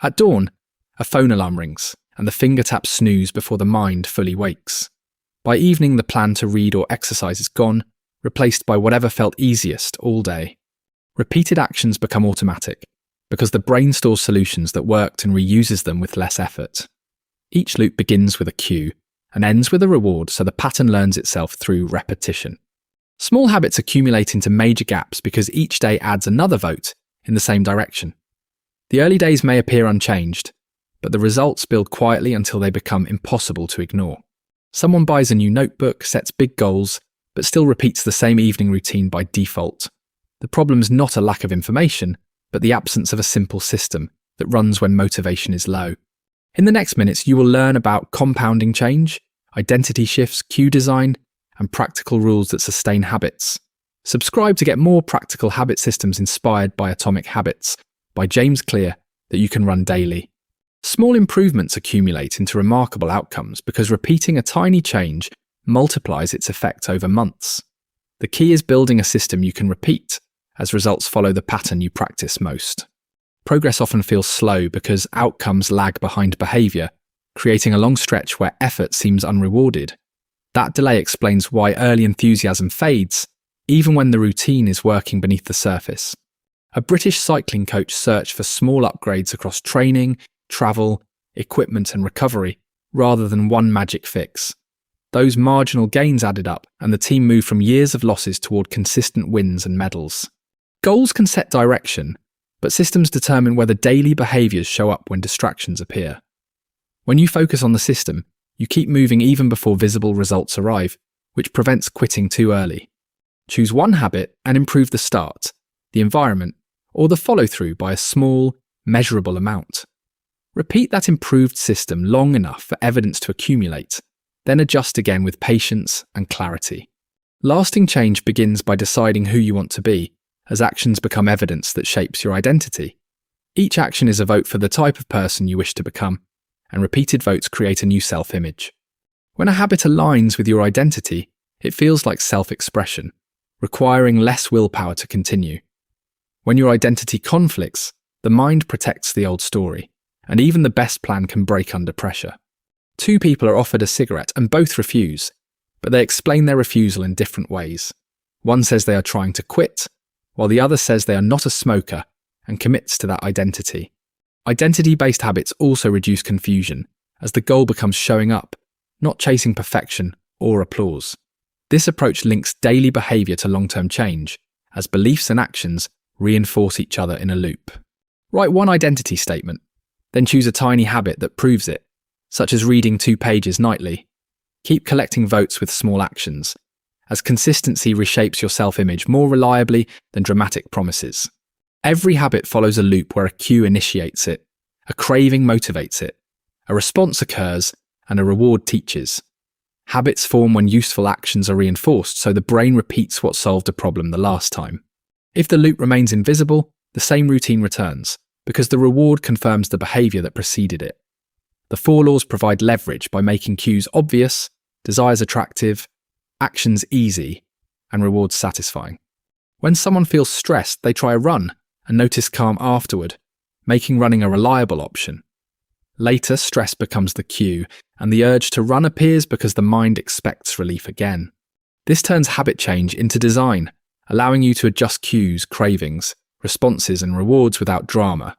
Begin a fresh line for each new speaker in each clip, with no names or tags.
At dawn, a phone alarm rings, and the finger taps snooze before the mind fully wakes. By evening, the plan to read or exercise is gone, replaced by whatever felt easiest all day. Repeated actions become automatic, because the brain stores solutions that worked and reuses them with less effort. Each loop begins with a cue and ends with a reward, so the pattern learns itself through repetition. Small habits accumulate into major gaps because each day adds another vote in the same direction. The early days may appear unchanged, but the results build quietly until they become impossible to ignore. Someone buys a new notebook, sets big goals, but still repeats the same evening routine by default. The problem's not a lack of information, but the absence of a simple system that runs when motivation is low. In the next minutes, you will learn about compounding change, identity shifts, cue design, and practical rules that sustain habits. Subscribe to get more practical habit systems inspired by Atomic Habits by James Clear that you can run daily. Small improvements accumulate into remarkable outcomes because repeating a tiny change multiplies its effect over months. The key is building a system you can repeat, as results follow the pattern you practice most. Progress often feels slow because outcomes lag behind behaviour, creating a long stretch where effort seems unrewarded. That delay explains why early enthusiasm fades, even when the routine is working beneath the surface. A British cycling coach searched for small upgrades across training, travel, equipment and recovery, rather than one magic fix. Those marginal gains added up, and the team moved from years of losses toward consistent wins and medals. Goals can set direction, but systems determine whether daily behaviours show up when distractions appear. When you focus on the system, you keep moving even before visible results arrive, which prevents quitting too early. Choose one habit and improve the start, the environment, or the follow-through by a small, measurable amount. Repeat that improved system long enough for evidence to accumulate, then adjust again with patience and clarity. Lasting change begins by deciding who you want to be, as actions become evidence that shapes your identity. Each action is a vote for the type of person you wish to become, and repeated votes create a new self-image. When a habit aligns with your identity, it feels like self-expression, requiring less willpower to continue. When your identity conflicts, the mind protects the old story, and even the best plan can break under pressure. Two people are offered a cigarette and both refuse, but they explain their refusal in different ways. One says they are trying to quit, while the other says they are not a smoker and commits to that identity. Identity-based habits also reduce confusion, as the goal becomes showing up, not chasing perfection or applause. This approach links daily behaviour to long-term change, as beliefs and actions reinforce each other in a loop. Write one identity statement, then choose a tiny habit that proves it, such as reading 2 pages nightly. Keep collecting votes with small actions, as consistency reshapes your self-image more reliably than dramatic promises. Every habit follows a loop where a cue initiates it, a craving motivates it, a response occurs, and a reward teaches. Habits form when useful actions are reinforced, so the brain repeats what solved a problem the last time. If the loop remains invisible, the same routine returns, because the reward confirms the behaviour that preceded it. The 4 laws provide leverage by making cues obvious, desires attractive, actions easy, and rewards satisfying. When someone feels stressed, they try a run and notice calm afterward, making running a reliable option. Later, stress becomes the cue, and the urge to run appears because the mind expects relief again. This turns habit change into design, allowing you to adjust cues, cravings, responses, and rewards without drama.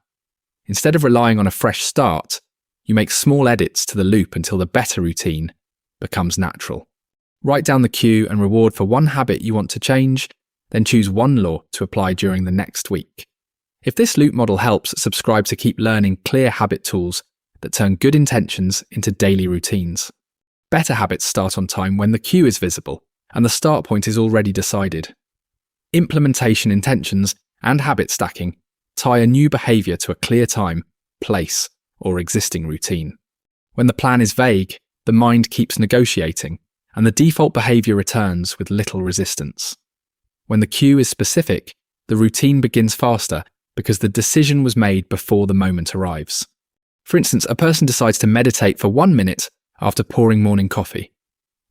Instead of relying on a fresh start, you make small edits to the loop until the better routine becomes natural. Write down the cue and reward for one habit you want to change, then choose one law to apply during the next week. If this loop model helps, subscribe to keep learning clear habit tools that turn good intentions into daily routines. Better habits start on time when the cue is visible and the start point is already decided. Implementation intentions and habit stacking tie a new behaviour to a clear time, place, or existing routine. When the plan is vague, the mind keeps negotiating, and the default behaviour returns with little resistance. When the cue is specific, the routine begins faster because the decision was made before the moment arrives. For instance, a person decides to meditate for 1 minute after pouring morning coffee.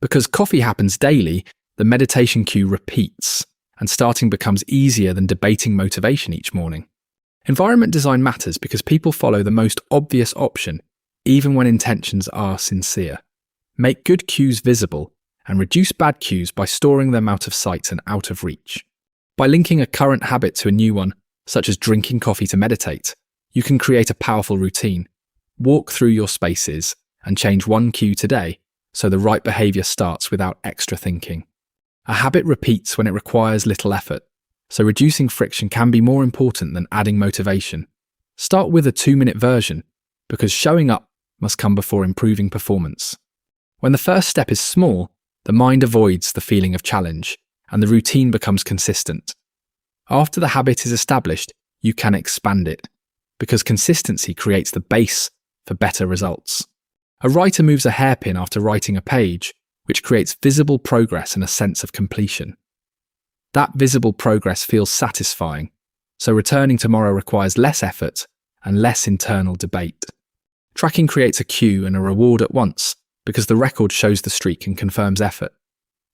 Because coffee happens daily, the meditation cue repeats, and starting becomes easier than debating motivation each morning. Environment design matters because people follow the most obvious option, even when intentions are sincere. Make good cues visible and reduce bad cues by storing them out of sight and out of reach. By linking a current habit to a new one, such as drinking coffee to meditate, you can create a powerful routine. Walk through your spaces and change one cue today so the right behavior starts without extra thinking. A habit repeats when it requires little effort, so reducing friction can be more important than adding motivation. Start with a 2-minute version, because showing up must come before improving performance. When the first step is small, the mind avoids the feeling of challenge, and the routine becomes consistent. After the habit is established, you can expand it, because consistency creates the base for better results. A writer moves a hairpin after writing a page, which creates visible progress and a sense of completion. That visible progress feels satisfying, so returning tomorrow requires less effort and less internal debate. Tracking creates a cue and a reward at once, because the record shows the streak and confirms effort.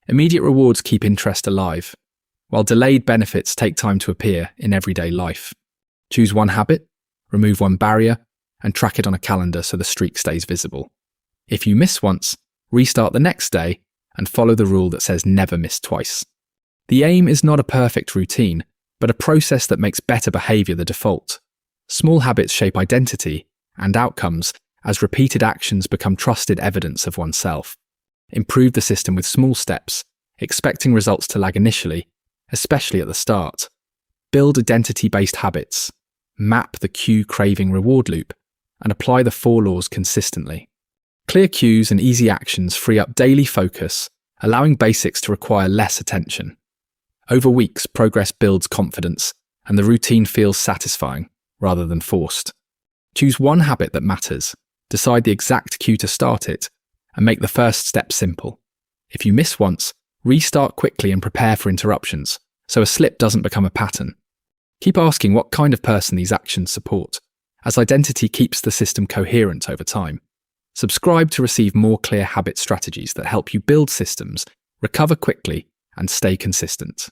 Immediate rewards keep interest alive, while delayed benefits take time to appear in everyday life. Choose one habit, remove one barrier, and track it on a calendar so the streak stays visible. If you miss once, restart the next day and follow the rule that says never miss twice. The aim is not a perfect routine, but a process that makes better behavior the default. Small habits shape identity and outcomes as repeated actions become trusted evidence of oneself. Improve the system with small steps, expecting results to lag initially, especially at the start. Build identity-based habits, map the cue craving reward loop, and apply the 4 laws consistently. Clear cues and easy actions free up daily focus, allowing basics to require less attention. Over weeks, progress builds confidence, and the routine feels satisfying rather than forced. Choose one habit that matters, decide the exact cue to start it, and make the first step simple. If you miss once, restart quickly and prepare for interruptions, so a slip doesn't become a pattern. Keep asking what kind of person these actions support, as identity keeps the system coherent over time. Subscribe to receive more clear habit strategies that help you build systems, recover quickly, and stay consistent.